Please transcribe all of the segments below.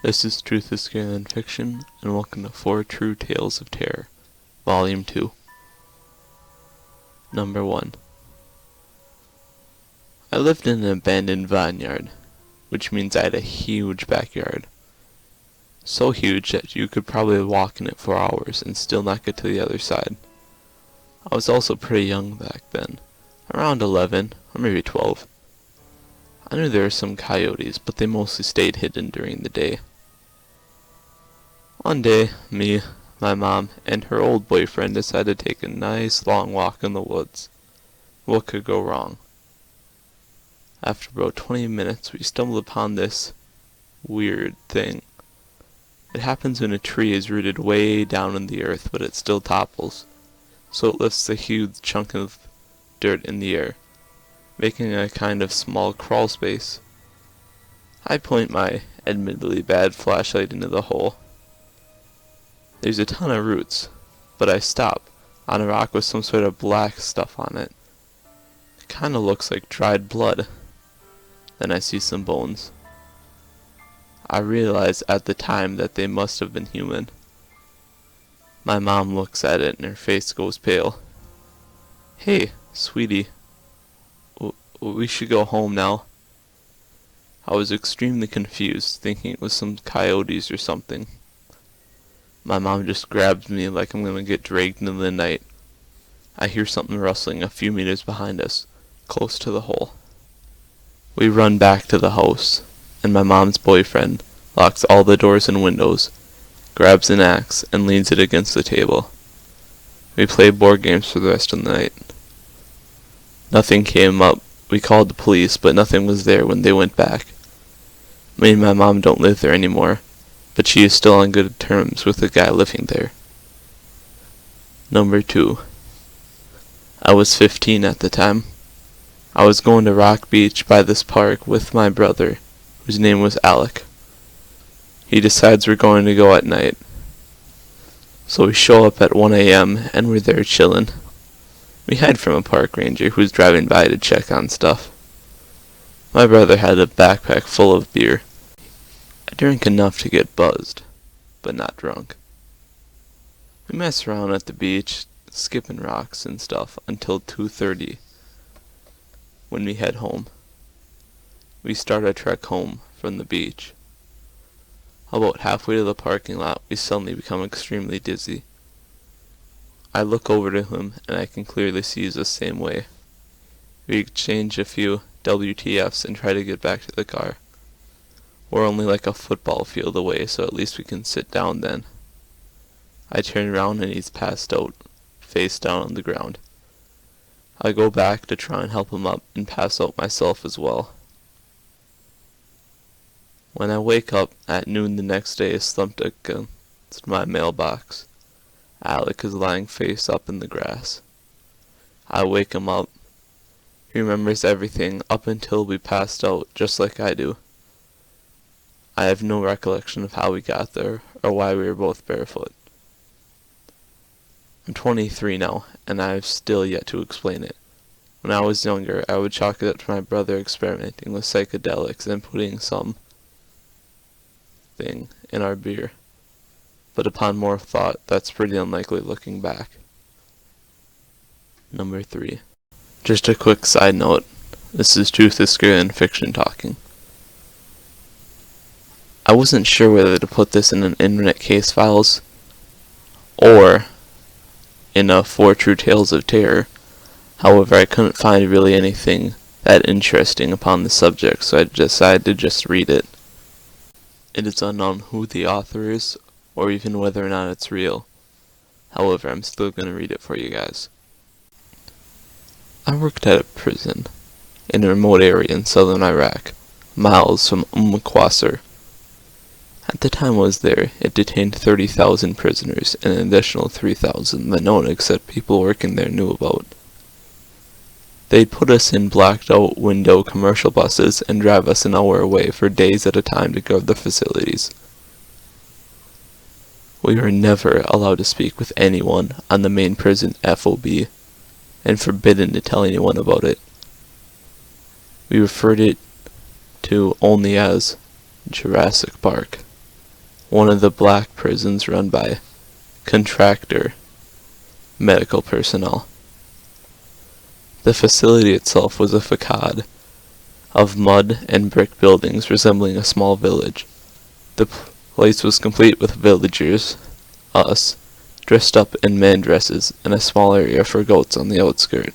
This is Truth is Scarier Than Fiction, and welcome to 4 True Tales of Terror, Volume 2. Number 1. I lived in an abandoned vineyard, which means I had a huge backyard. So huge that you could probably walk in it for hours and still not get to the other side. I was also pretty young back then, around 11 or maybe 12. I knew there were some coyotes, but they mostly stayed hidden during the day. One day, me, my mom, and her old boyfriend decided to take a nice long walk in the woods. What could go wrong? After about 20 minutes, we stumbled upon this weird thing. It happens when a tree is rooted way down in the earth, but it still topples, so it lifts a huge chunk of dirt in the air, making a kind of small crawl space. I point my admittedly bad flashlight into the hole. There's a ton of roots, but I stop on a rock with some sort of black stuff on it. It kinda looks like dried blood. Then I see some bones. I realize at the time that they must have been human. My mom looks at it and her face goes pale. "Hey, sweetie, we should go home now." I was extremely confused, thinking it was some coyotes or something. My mom just grabs me like I'm gonna get dragged into the night. I hear something rustling a few meters behind us, close to the hole. We run back to the house, and my mom's boyfriend locks all the doors and windows, grabs an axe, and leans it against the table. We play board games for the rest of the night. Nothing came up. We called the police, but nothing was there when they went back. Me and my mom don't live there anymore, but she is still on good terms with the guy living there. Number 2. I was 15 at the time. I was going to Rock Beach by this park with my brother, whose name was Alec. He decides we're going to go at night. So we show up at 1 a.m. and we're there chillin'. We hide from a park ranger who's driving by to check on stuff. My brother had a backpack full of beer. I drank enough to get buzzed, but not drunk. We mess around at the beach, skipping rocks and stuff until 2:30, when we head home. We start our trek home from the beach. About halfway to the parking lot, we suddenly become extremely dizzy. I look over to him, and I can clearly see he's the same way. We exchange a few WTFs and try to get back to the car. We're only like a football field away, so at least we can sit down then. I turn around and he's passed out, face down on the ground. I go back to try and help him up and pass out myself as well. When I wake up at noon the next day, slumped against my mailbox, Alec is lying face up in the grass. I wake him up. He remembers everything up until we passed out, just like I do. I have no recollection of how we got there, or why we were both barefoot. I'm 23 now, and I have still yet to explain it. When I was younger, I would chalk it up to my brother experimenting with psychedelics and putting some thing in our beer. But upon more thought, that's pretty unlikely looking back. Number 3. Just a quick side note. This is Truth is Scarier Than Fiction talking. I wasn't sure whether to put this in an internet case files or in a 4 True Tales of Terror. However, I couldn't find really anything that interesting upon the subject, so I decided to just read it. It is unknown who the author is, or even whether or not it's real. However, I'm still going to read it for you guys. I worked at a prison in a remote area in southern Iraq, miles from Qasr. At the time I was there, it detained 30,000 prisoners and an additional 3,000 that no one except people working there knew about. They'd put us in blacked-out window commercial buses and drive us an hour away for days at a time to guard the facilities. We were never allowed to speak with anyone on the main prison FOB, and forbidden to tell anyone about it. We referred it to only as Jurassic Park. one of the black prisons run by contractor medical personnel. The facility itself was a facade of mud and brick buildings resembling a small village. The place was complete with villagers, us, dressed up in man dresses, and a small area for goats on the outskirt.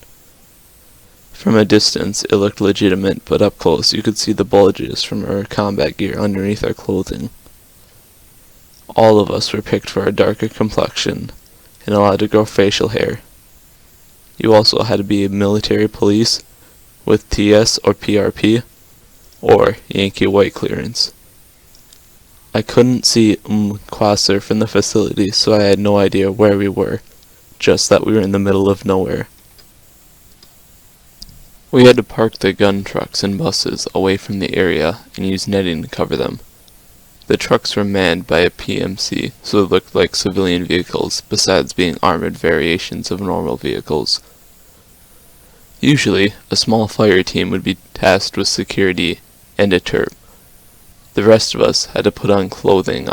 From a distance it looked legitimate, but up close you could see the bulges from our combat gear underneath our clothing. All of us were picked for our darker complexion and allowed to grow facial hair. You also had to be a military police with TS or PRP or Yankee white clearance. I couldn't see Quasar from the facility, so I had no idea where we were, just that we were in the middle of nowhere. We had to park the gun trucks and buses away from the area and use netting to cover them. The trucks were manned by a PMC, so they looked like civilian vehicles, besides being armored variations of normal vehicles. Usually, a small fire team would be tasked with security and a terp. The rest of us had to put on clothing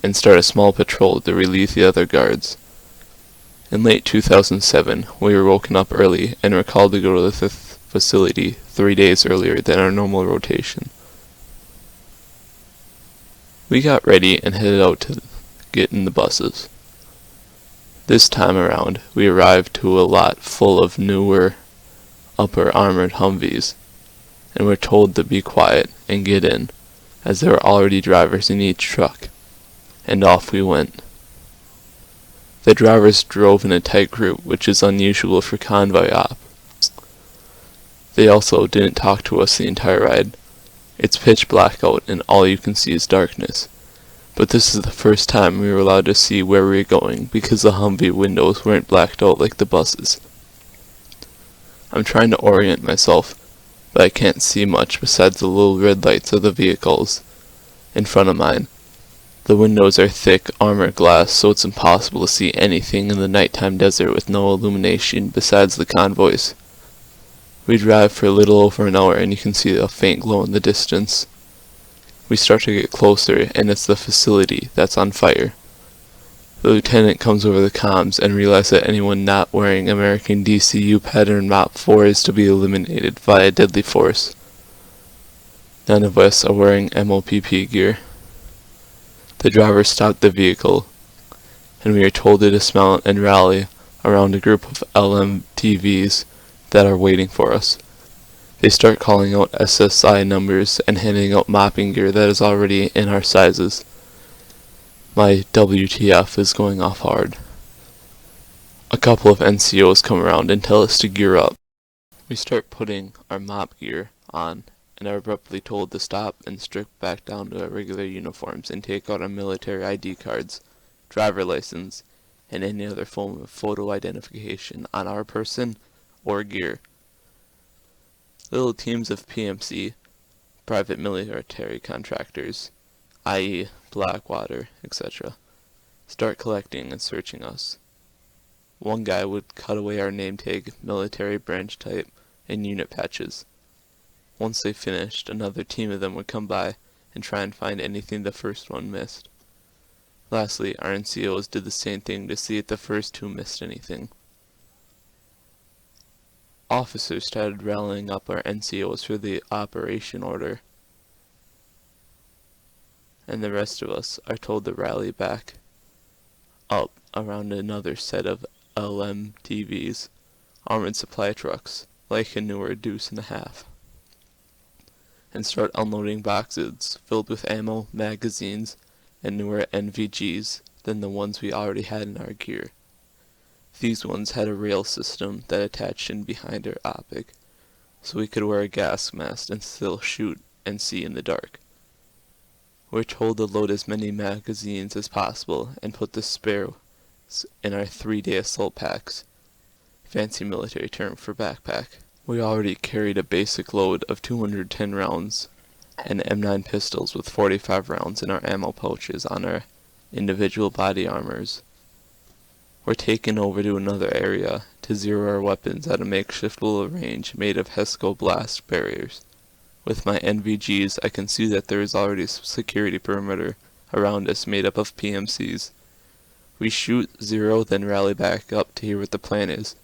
and start a small patrol to relieve the other guards. In late 2007, we were woken up early and were called to go to the facility 3 days earlier than our normal rotation. We got ready and headed out to get in the buses. This time around, we arrived to a lot full of newer, upper armored Humvees, and were told to be quiet and get in, as there were already drivers in each truck, and off we went. The drivers drove in a tight group, which is unusual for convoy ops. They also didn't talk to us the entire ride. It's pitch black out and all you can see is darkness. But this is the first time we were allowed to see where we were going because the Humvee windows weren't blacked out like the buses. I'm trying to orient myself, but I can't see much besides the little red lights of the vehicles in front of mine. The windows are thick armored glass, so it's impossible to see anything in the nighttime desert with no illumination besides the convoys. We drive for a little over an hour and you can see a faint glow in the distance. We start to get closer and it's the facility that's on fire. The lieutenant comes over the comms and realizes that anyone not wearing American DCU pattern Mop 4 is to be eliminated via deadly force. None of us are wearing MOPP gear. The driver stopped the vehicle, and we are told to dismount and rally around a group of LMTVs that are waiting for us. They start calling out SSI numbers and handing out mopping gear that is already in our sizes. My WTF is going off hard. A couple of NCOs come around and tell us to gear up. We start putting our mop gear on and are abruptly told to stop and strip back down to our regular uniforms and take out our military ID cards, driver license, and any other form of photo identification on our person or gear. Little teams of PMC, private military contractors, i.e. Blackwater, etc., start collecting and searching us. One guy would cut away our name tag, military branch type, and unit patches. Once they finished, another team of them would come by and try and find anything the first one missed. Lastly, our NCOs did the same thing to see if the first two missed anything. Officers started rallying up our NCOs for the operation order, and the rest of us are told to rally back up around another set of LMTVs, armored supply trucks, like a newer Deuce and a half, and start unloading boxes filled with ammo, magazines, and newer NVGs than the ones we already had in our gear. These ones had a rail system that attached in behind our optic, so we could wear a gas mask and still shoot and see in the dark. We're told to load as many magazines as possible and put the spares in our 3-day assault packs, fancy military term for backpack. We already carried a basic load of 210 rounds and M9 pistols with 45 rounds in our ammo pouches on our individual body armors. We're taken over to another area to zero our weapons at a makeshift little range made of HESCO blast barriers. With my NVGs, I can see that there is already a security perimeter around us made up of PMCs. We shoot 0, then rally back up to hear what the plan is.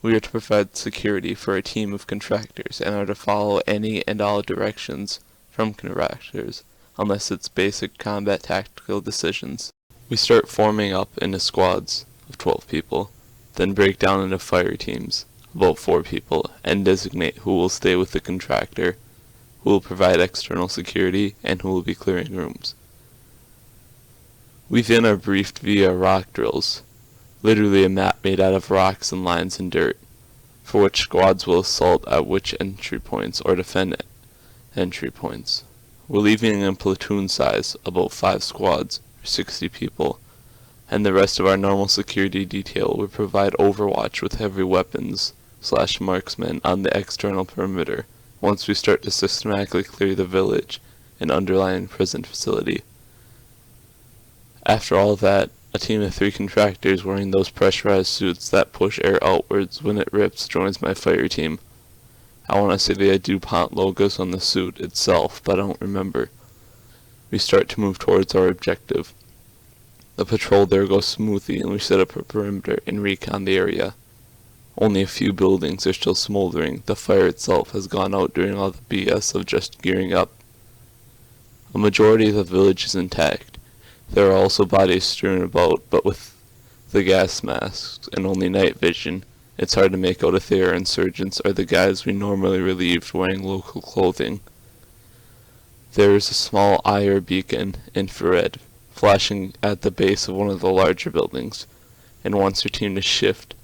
We are to provide security for a team of contractors and are to follow any and all directions from contractors, unless it's basic combat tactical decisions. We start forming up into squads of 12 people, then break down into fire teams, about 4 people, and designate who will stay with the contractor, who will provide external security, and who will be clearing rooms. We then are briefed via rock drills, literally a map made out of rocks and lines and dirt, for which squads will assault at which entry points or defend at entry points. We're leaving in platoon size, about 5 squads, or 60 people, and the rest of our normal security detail will provide overwatch with heavy weapons / marksmen on the external perimeter once we start to systematically clear the village and underlying prison facility. After all that, a team of 3 contractors wearing those pressurized suits that push air outwards when it rips joins my fire team. I want to say they had DuPont logos on the suit itself, but I don't remember. We start to move towards our objective. The patrol there goes smoothly and we set up a perimeter and recon the area. Only a few buildings are still smoldering. The fire itself has gone out during all the BS of just gearing up. A majority of the village is intact. There are also bodies strewn about, but with the gas masks and only night vision, it's hard to make out if they are insurgents or the guys we normally relieved wearing local clothing. There is a small IR beacon, infrared, flashing at the base of one of the larger buildings, and wants your team to shift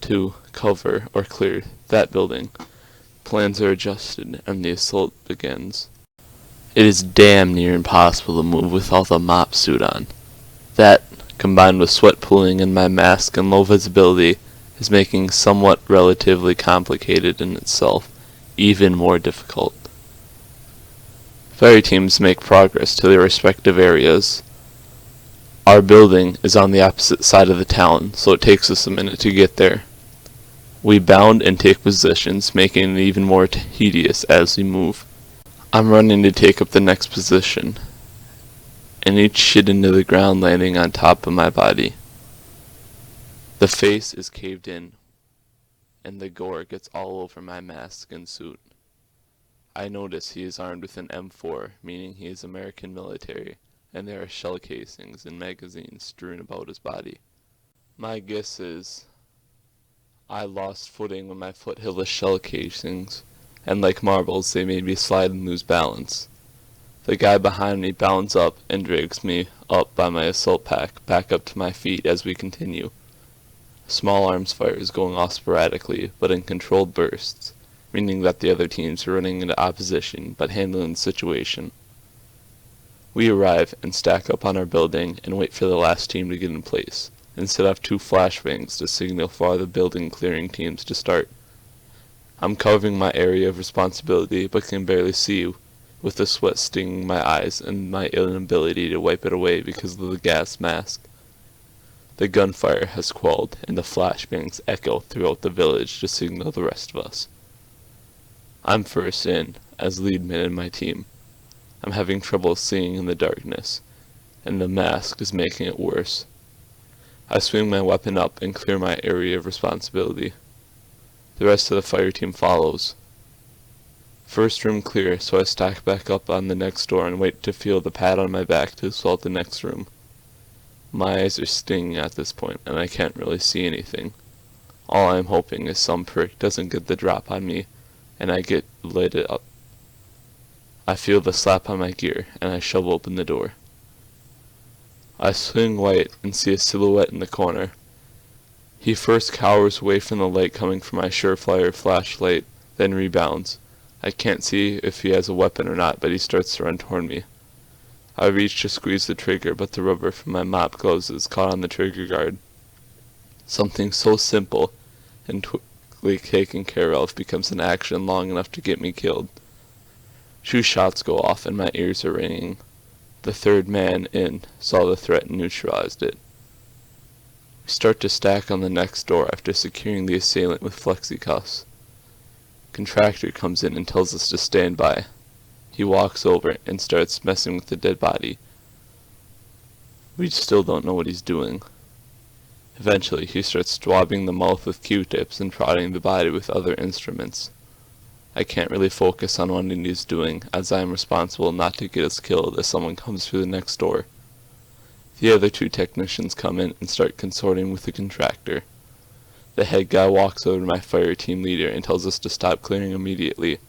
to cover or clear that building. Plans are adjusted and the assault begins. It is damn near impossible to move without the mop suit on. That, combined with sweat pooling in my mask and low visibility, is making somewhat relatively complicated in itself, even more difficult. Fire teams make progress to their respective areas. Our building is on the opposite side of the town, so it takes us a minute to get there. We bound and take positions, making it even more tedious as we move. I'm running to take up the next position, and each shit into the ground landing on top of my body. The face is caved in, and the gore gets all over my mask and suit. I notice he is armed with an M4, meaning he is American military, and there are shell casings and magazines strewn about his body. My guess is I lost footing when my foot hit the shell casings, and like marbles they made me slide and lose balance. The guy behind me bounds up and drags me up by my assault pack back up to my feet as we continue. Small arms fire is going off sporadically, but in controlled bursts, meaning that the other teams are running into opposition but handling the situation. We arrive and stack up on our building and wait for the last team to get in place, and set off 2 flashbangs to signal for the building clearing teams to start. I'm covering my area of responsibility but can barely see with the sweat stinging my eyes and my inability to wipe it away because of the gas mask. The gunfire has quelled and the flashbangs echo throughout the village to signal the rest of us. I'm first in, as lead man in my team. I'm having trouble seeing in the darkness, and the mask is making it worse. I swing my weapon up and clear my area of responsibility. The rest of the fire team follows. First room clear, so I stack back up on the next door and wait to feel the pat on my back to assault the next room. My eyes are stinging at this point, and I can't really see anything. All I am hoping is some prick doesn't get the drop on me, and I get lit up. I feel the slap on my gear, and I shove open the door. I swing right and see a silhouette in the corner. He first cowers away from the light coming from my Surefire flashlight, then rebounds. I can't see if he has a weapon or not, but he starts to run toward me. I reach to squeeze the trigger, but the rubber from my mop gloves is caught on the trigger guard. Something so simple and quickly taken care of becomes an action long enough to get me killed. 2 shots go off and my ears are ringing. The third man in saw the threat and neutralized it. We start to stack on the next door after securing the assailant with flexi cuffs. Contractor comes in and tells us to stand by. He walks over and starts messing with the dead body. We still don't know what he's doing. Eventually, he starts swabbing the mouth with Q-tips and prodding the body with other instruments. I can't really focus on what he's doing, as I am responsible not to get us killed as someone comes through the next door. The other 2 technicians come in and start consorting with the contractor. The head guy walks over to my fire team leader and tells us to stop clearing immediately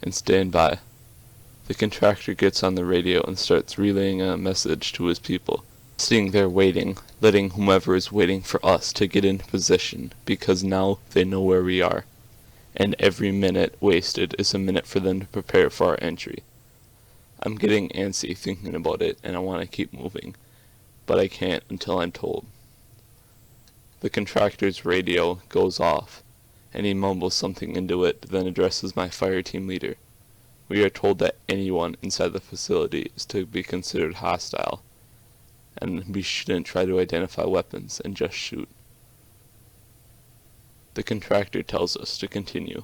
and stand by. The contractor gets on the radio and starts relaying a message to his people. Sitting there waiting, letting whomever is waiting for us to get into position, because now they know where we are, and every minute wasted is a minute for them to prepare for our entry. I'm getting antsy thinking about it, and I want to keep moving, but I can't until I'm told. The contractor's radio goes off, and he mumbles something into it, then addresses my fire team leader. We are told that anyone inside the facility is to be considered hostile, and we shouldn't try to identify weapons and just shoot. The contractor tells us to continue.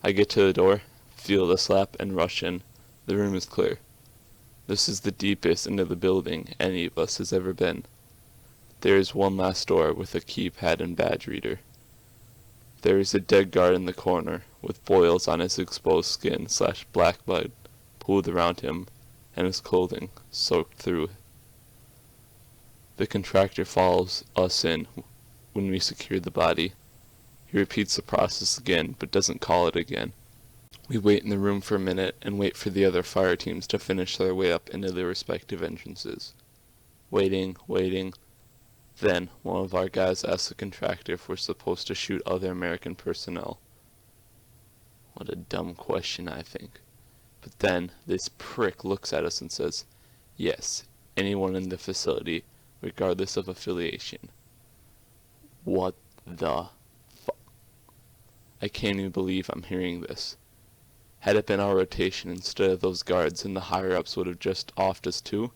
I get to the door, feel the slap, and rush in. The room is clear. This is the deepest into the building any of us has ever been. There is one last door with a keypad and badge reader. There is a dead guard in the corner, with boils on his exposed skin / black blood pooled around him, and his clothing soaked through. The contractor follows us in when we secure the body. He repeats the process again, but doesn't call it again. We wait in the room for a minute and wait for the other fire teams to finish their way up into their respective entrances. Waiting. Then, one of our guys asks the contractor if we're supposed to shoot other American personnel. What a dumb question, I think. But then, this prick looks at us and says, yes, anyone in the facility, regardless of affiliation. What the fuck? I can't even believe I'm hearing this. Had it been our rotation instead of those guards, and the higher-ups would have just offed us too?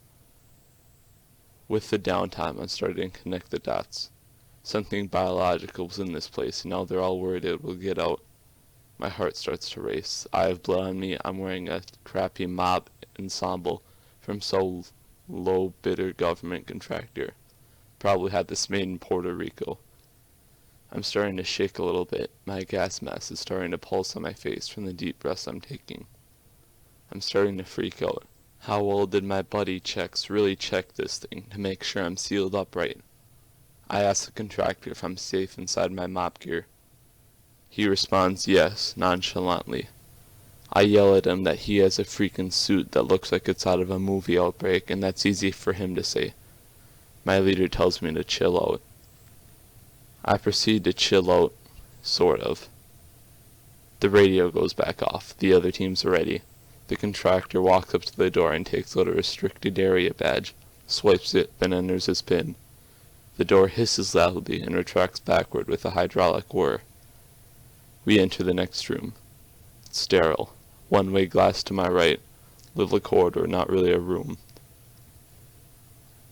With the downtime, I'm starting to connect the dots. Something biological was in this place, and now they're all worried it will get out. My heart starts to race. I have blood on me. I'm wearing a crappy mob ensemble from some low bidder government contractor. Probably had this made in Puerto Rico. I'm starting to shake a little bit. My gas mask is starting to pulse on my face from the deep breaths I'm taking. I'm starting to freak out. How well did my buddy checks really check this thing to make sure I'm sealed up right? I ask the contractor if I'm safe inside my mob gear. He responds yes, nonchalantly. I yell at him that he has a freaking suit that looks like it's out of a movie outbreak, and that's easy for him to say. My leader tells me to chill out. I proceed to chill out, sort of. The radio goes back off. The other teams are ready. The contractor walks up to the door and takes out a restricted area badge, swipes it, then enters his pin. The door hisses loudly and retracts backward with a hydraulic whir. We enter the next room. It's sterile. One-way glass to my right. Little corridor, not really a room.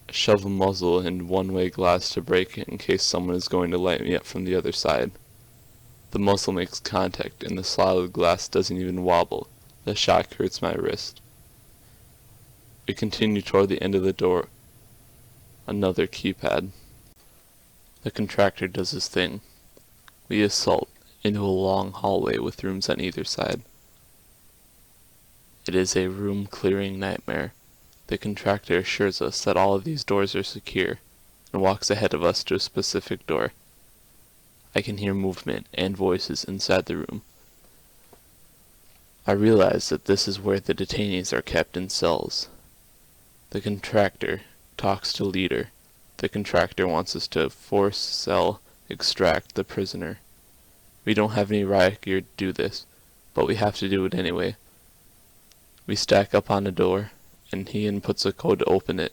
I shove a muzzle in one-way glass to break it in case someone is going to light me up from the other side. The muzzle makes contact and the solid glass doesn't even wobble. The shock hurts my wrist. We continue toward the end of the door. Another keypad. The contractor does his thing. We assault into a long hallway with rooms on either side. It is a room-clearing nightmare. The contractor assures us that all of these doors are secure, and walks ahead of us to a specific door. I can hear movement and voices inside the room. I realize that this is where the detainees are kept in cells. The contractor talks to leader. The contractor wants us to force cell extract the prisoner. We don't have any riot gear to do this, but we have to do it anyway. We stack up on the door, and he inputs a code to open it.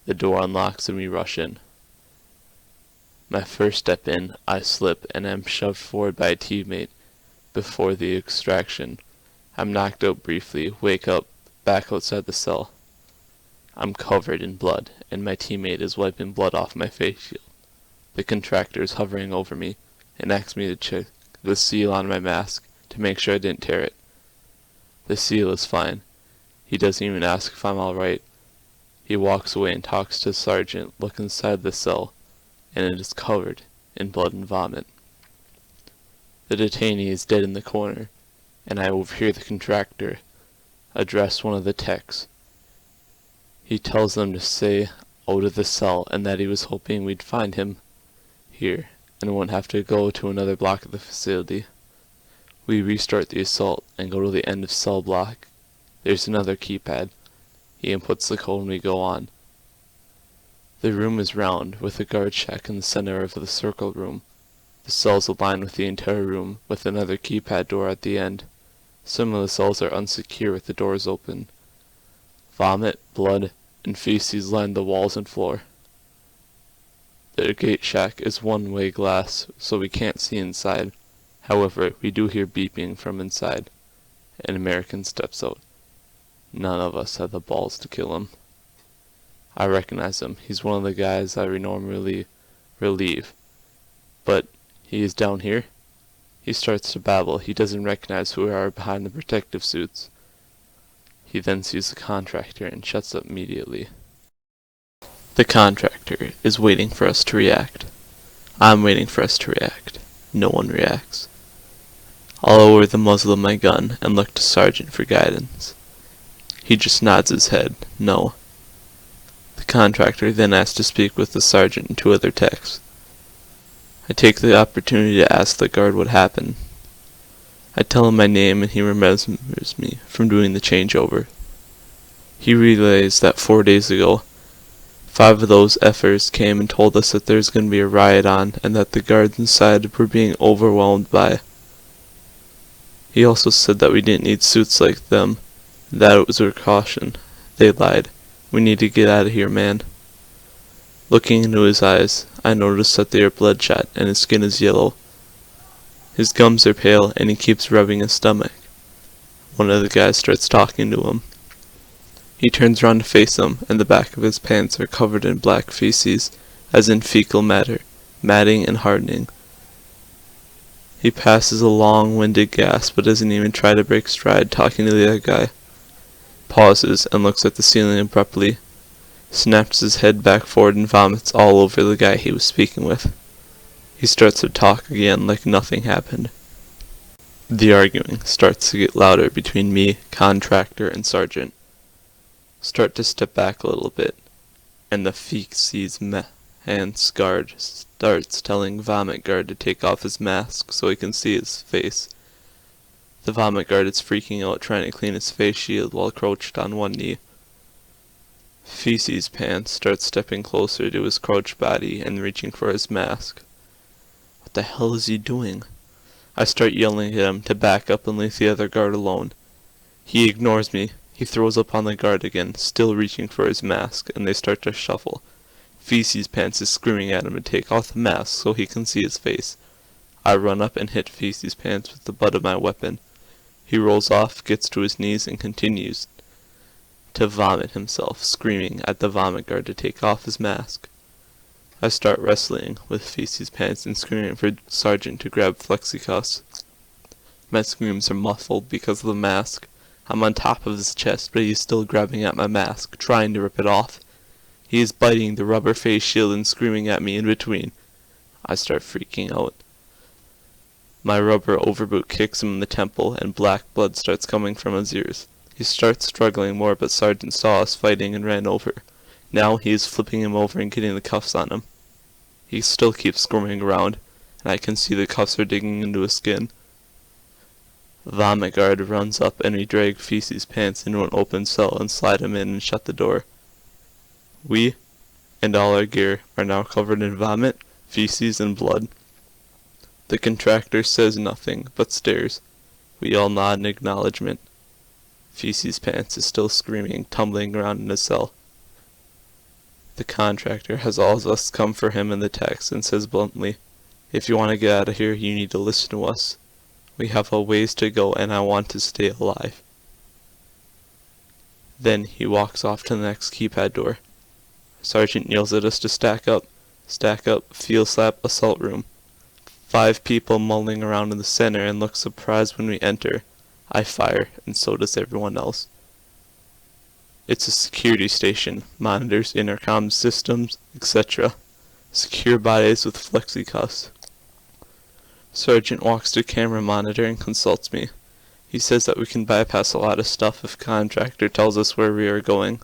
The door unlocks and we rush in. My first step in, I slip and am shoved forward by a teammate before the extraction. I'm knocked out briefly, wake up, back outside the cell. I'm covered in blood, and my teammate is wiping blood off my face shield. The contractor is hovering over me, and asks me to check the seal on my mask to make sure I didn't tear it. The seal is fine. He doesn't even ask if I'm alright. He walks away and talks to the sergeant. Look inside the cell, and it is covered in blood and vomit. The detainee is dead in the corner, and I overhear the contractor address one of the techs. He tells them to stay out of the cell and that he was hoping we'd find him here and won't have to go to another block of the facility. We restart the assault and go to the end of cell block. There's another keypad. He inputs the code and we go on. The room is round, with a guard shack in the center of the circle room. The cells align with the entire room, with another keypad door at the end. Some of the cells are unsecure with the doors open. Vomit, blood, and feces line the walls and floor. The gate shack is one-way glass, so we can't see inside. However, we do hear beeping from inside. An American steps out. None of us had the balls to kill him. I recognize him. He's one of the guys I normally relieve. But he is down here. He starts to babble. He doesn't recognize who we are behind the protective suits. He then sees the contractor and shuts up immediately. The contractor is waiting for us to react. I'm waiting for us to react. No one reacts. I'll lower the muzzle of my gun and look to Sergeant for guidance. He just nods his head, no. The contractor then asks to speak with the sergeant and two other techs. I take the opportunity to ask the guard what happened. I tell him my name and he remembers me from doing the changeover. He relays that 4 days ago, 5 of those effers came and told us that there's going to be a riot on and that the guards inside were being overwhelmed by. He also said that we didn't need suits like them, that it was a precaution. They lied. We need to get out of here, man. Looking into his eyes, I notice that they are bloodshot and his skin is yellow. His gums are pale and he keeps rubbing his stomach. One of the guys starts talking to him. He turns around to face him, and the back of his pants are covered in black feces, as in fecal matter, matting and hardening. He passes a long-winded gasp but doesn't even try to break stride talking to the other guy. Pauses and looks at the ceiling abruptly, snaps his head back forward and vomits all over the guy he was speaking with. He starts to talk again like nothing happened. The arguing starts to get louder between me, contractor, and sergeant. Start to step back a little bit, and the feces hands guard starts telling vomit guard to take off his mask so he can see his face. The vomit guard is freaking out trying to clean his face shield while crouched on one knee. Feces Pants starts stepping closer to his crouched body and reaching for his mask. What the hell is he doing? I start yelling at him to back up and leave the other guard alone. He ignores me. He throws up on the guard again, still reaching for his mask, and they start to shuffle. Feces Pants is screaming at him to take off the mask so he can see his face. I run up and hit Feces Pants with the butt of my weapon. He rolls off, gets to his knees, and continues to vomit himself, screaming at the vomit guard to take off his mask. I start wrestling with Feces Pants and screaming for Sergeant to grab Flexicuffs. My screams are muffled because of the mask. I'm on top of his chest, but he is still grabbing at my mask, trying to rip it off. He is biting the rubber face shield and screaming at me in between. I start freaking out. My rubber overboot kicks him in the temple, and black blood starts coming from his ears. He starts struggling more, but Sergeant saw us fighting and ran over. Now he is flipping him over and getting the cuffs on him. He still keeps squirming around, and I can see the cuffs are digging into his skin. Vomit guard runs up and we drag Feces Pants into an open cell and slide him in and shut the door. We, and all our gear, are now covered in vomit, feces, and blood. The contractor says nothing, but stares. We all nod in acknowledgement. Feces Pants is still screaming, tumbling around in his cell. The contractor has all of us come for him in the text and says bluntly, "If you want to get out of here, you need to listen to us. We have a ways to go and I want to stay alive." Then he walks off to the next keypad door. Sergeant yells at us to stack up, field slap, assault room. 5 people mulling around in the center and look surprised when we enter. I fire, and so does everyone else. It's a security station, monitors, intercom systems, etc. Secure bodies with flexi-cuffs. Sergeant walks to camera monitor and consults me. He says that we can bypass a lot of stuff if contractor tells us where we are going.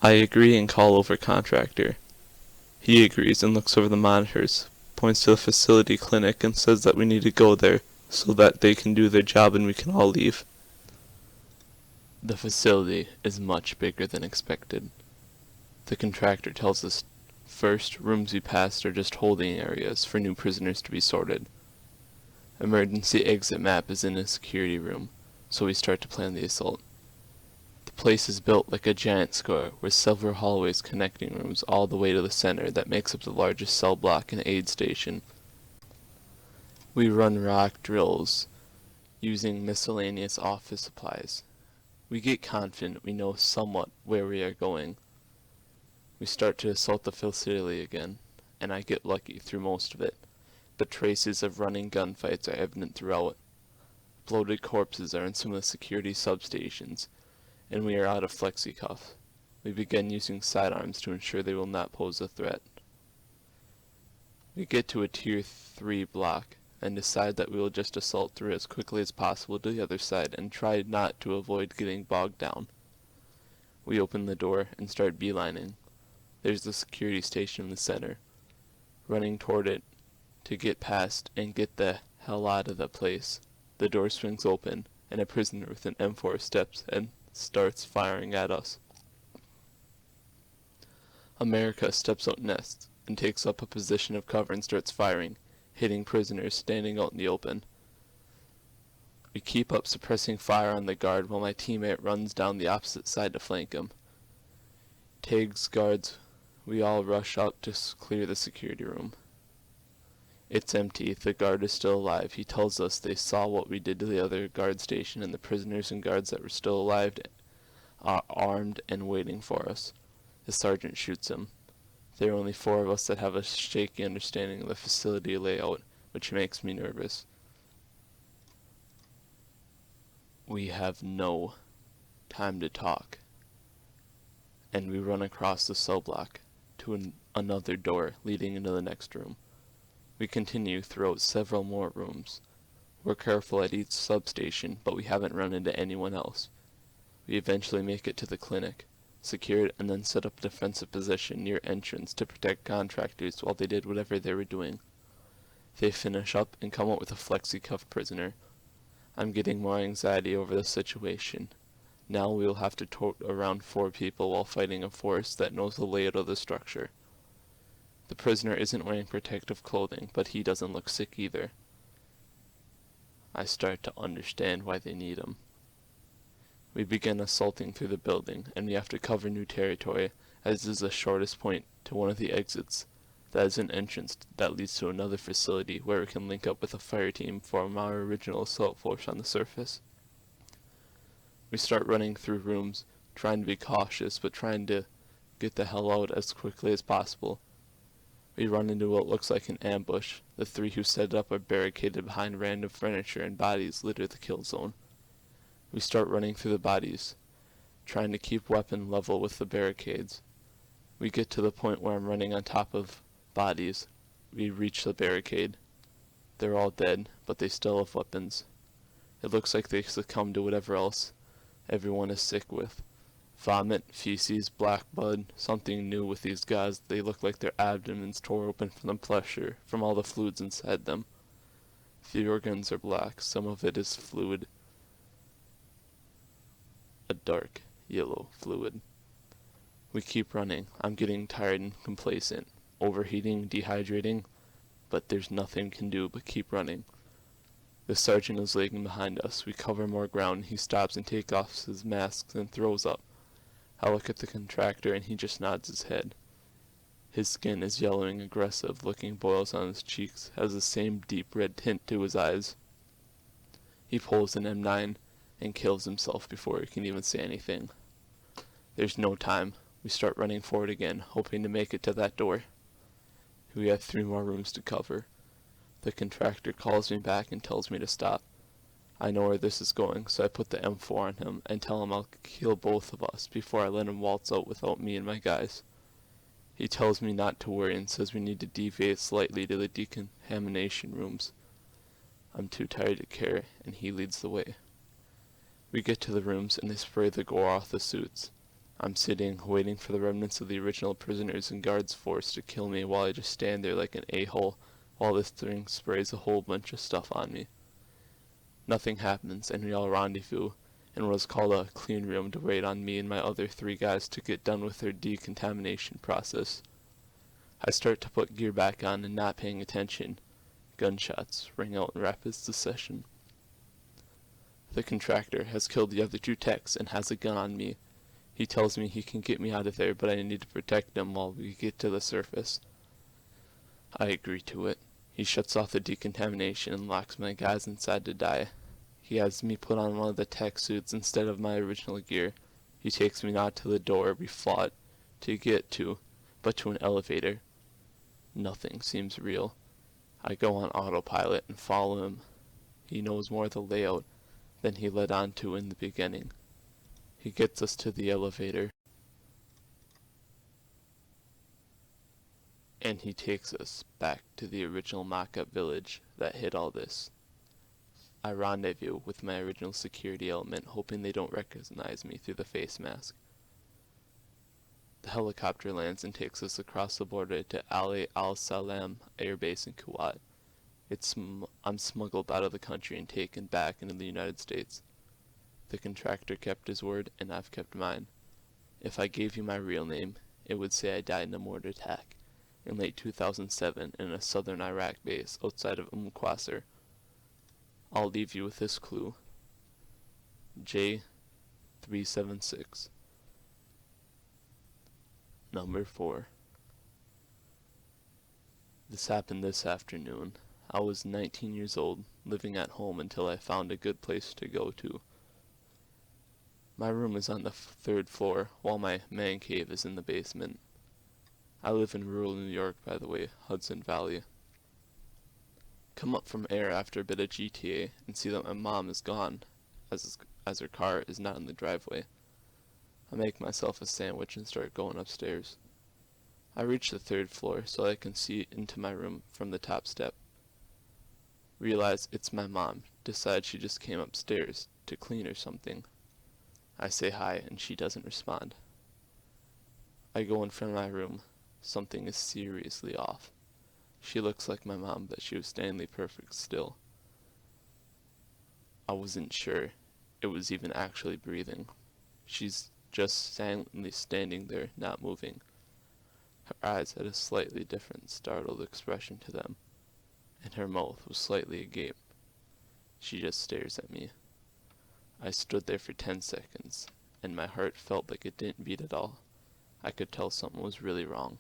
I agree and call over contractor. He agrees and looks over the monitors, points to the facility clinic and says that we need to go there so that they can do their job and we can all leave. The facility is much bigger than expected. The contractor tells us first, rooms we passed are just holding areas for new prisoners to be sorted. Emergency exit map is in a security room, so we start to plan the assault. The place is built like a giant square with several hallways connecting rooms all the way to the center that makes up the largest cell block and aid station. We run rock drills using miscellaneous office supplies. We get confident we know somewhat where we are going. We start to assault the facility again, and I get lucky through most of it, but traces of running gunfights are evident throughout. Bloated corpses are in some of the security substations, and we are out of flexi-cuffs. We begin using sidearms to ensure they will not pose a threat. We get to a Tier 3 block, and decide that we will just assault through as quickly as possible to the other side and try not to avoid getting bogged down. We open the door and start beelining. There's the security station in the center. Running toward it to get past and get the hell out of the place. The door swings open, and a prisoner with an M4 steps and starts firing at us. America steps out next and takes up a position of cover and starts firing, hitting prisoners standing out in the open. We keep up suppressing fire on the guard while my teammate runs down the opposite side to flank him. Tags guards, we all rush out to clear the security room. It's empty. The guard is still alive. He tells us they saw what we did to the other guard station, and the prisoners and guards that were still alive are armed and waiting for us. The sergeant shoots him. There are only 4 of us that have a shaky understanding of the facility layout, which makes me nervous. We have no time to talk, and we run across the cell block to another door leading into the next room. We continue throughout several more rooms. We're careful at each substation, but we haven't run into anyone else. We eventually make it to the clinic, secure it, and then set up a defensive position near entrance to protect contractors while they did whatever they were doing. They finish up and come out with a flexi-cuff prisoner. I'm getting more anxiety over the situation. Now we will have to tote around 4 people while fighting a force that knows the layout of the structure. The prisoner isn't wearing protective clothing, but he doesn't look sick either. I start to understand why they need him. We begin assaulting through the building, and we have to cover new territory, as is the shortest point to one of the exits. That is an entrance that leads to another facility where we can link up with a fire team from our original assault force on the surface. We start running through rooms, trying to be cautious, but trying to get the hell out as quickly as possible. We run into what looks like an ambush. The 3 who set it up are barricaded behind random furniture, and bodies litter the kill zone. We start running through the bodies, trying to keep weapon level with the barricades. We get to the point where I'm running on top of bodies. We reach the barricade. They're all dead, but they still have weapons. It looks like they succumb to whatever else everyone is sick with. Vomit, feces, black blood, something new with these guys. They look like their abdomens tore open from the pressure, from all the fluids inside them. The organs are black, some of it is fluid. A dark yellow fluid. We keep running. I'm getting tired and complacent, overheating, dehydrating, but there's nothing we can do but keep running. The sergeant is lagging behind us. We cover more ground. He stops and takes off his mask and throws up. I look at the contractor and he just nods his head. His skin is yellowing, aggressive, looking boils on his cheeks, has the same deep red tint to his eyes. He pulls an M9 and kills himself before he can even say anything. There's no time. We start running forward again, hoping to make it to that door. We have 3 more rooms to cover. The contractor calls me back and tells me to stop. I know where this is going, so I put the M4 on him and tell him I'll kill both of us before I let him waltz out without me and my guys. He tells me not to worry and says we need to deviate slightly to the decontamination rooms. I'm too tired to care, and he leads the way. We get to the rooms and they spray the gore off the suits. I'm sitting, waiting for the remnants of the original prisoners and guards force to kill me while I just stand there like an a-hole while this thing sprays a whole bunch of stuff on me. Nothing happens, and we all rendezvous in what is called a clean room to wait on me and my other 3 guys to get done with their decontamination process. I start to put gear back on and not paying attention. Gunshots ring out in rapid succession. The contractor has killed the other 2 techs and has a gun on me. He tells me he can get me out of there, but I need to protect him while we get to the surface. I agree to it. He shuts off the decontamination and locks my guys inside to die. He has me put on one of the tech suits instead of my original gear. He takes me not to the door we fought to get to, but to an elevator. Nothing seems real. I go on autopilot and follow him. He knows more of the layout than he led on to in the beginning. He gets us to the elevator, and he takes us back to the original mock-up village that hid all this. I rendezvous with my original security element, hoping they don't recognize me through the face mask. The helicopter lands and takes us across the border to Ali al-Salam Air Base in Kuwait. I'm smuggled out of the country and taken back into the United States. The contractor kept his word, and I've kept mine. If I gave you my real name, it would say I died in a mortar attack in late 2007 in a southern Iraq base outside of Qasr. I'll leave you with this clue. J376. Number 4. This happened this afternoon. I was 19 years old, living at home until I found a good place to go to. My room is on the 3rd floor, while my man cave is in the basement. I live in rural New York, by the way, Hudson Valley. Come up from air after a bit of GTA and see that my mom is gone, as her car is not in the driveway. I make myself a sandwich and start going upstairs. I reach the 3rd floor so I can see into my room from the top step. Realize it's my mom. Decide she just came upstairs to clean or something. I say hi and she doesn't respond. I go in front of my room. Something is seriously off. She looks like my mom, but she was standing perfect still. I wasn't sure it was even actually breathing. She's just silently standing there, not moving. Her eyes had a slightly different, startled expression to them, and her mouth was slightly agape. She just stares at me. I stood there for 10 seconds, and my heart felt like it didn't beat at all. I could tell something was really wrong.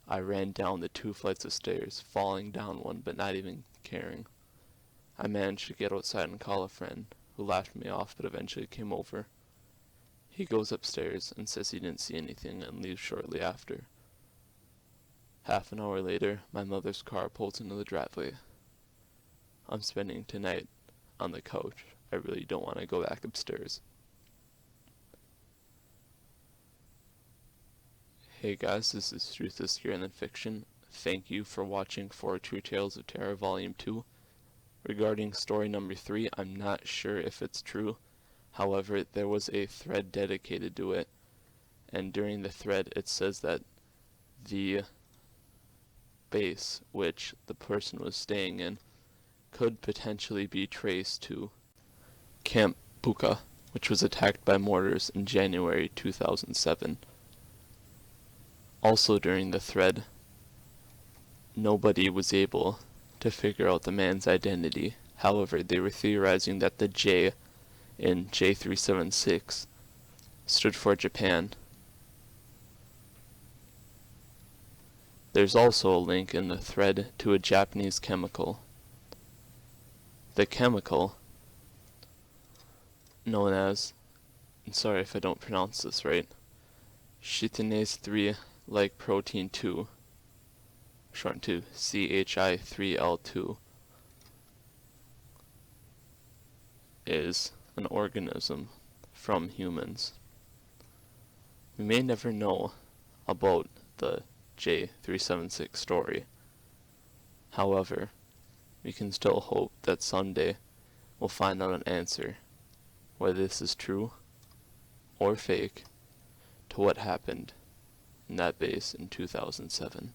I ran down the 2 flights of stairs, falling down one but not even caring. I managed to get outside and call a friend, who laughed me off but eventually came over. He goes upstairs and says he didn't see anything and leaves shortly after. Half an hour later, my mother's car pulls into the driveway. I'm spending tonight on the couch. I really don't want to go back upstairs. Hey guys, this is Truth is Scarier Than Fiction. Thank you for watching 4 True Tales of Terror Volume 2. Regarding story number 3, I'm not sure if it's true. However, there was a thread dedicated to it, and during the thread it says that the base which the person was staying in could potentially be traced to Camp Buka, which was attacked by mortars in January 2007. Also during the thread, nobody was able to figure out the man's identity. However, they were theorizing that the J in J376 stood for Japan. There's also a link in the thread to a Japanese chemical. The chemical known as, I'm sorry if I don't pronounce this right, chitinase 3 like protein 2, shortened to CHI3L2, is an organism from humans. We may never know about the J376 story. However, we can still hope that someday we'll find out an answer, whether this is true or fake, to what happened in that base in 2007.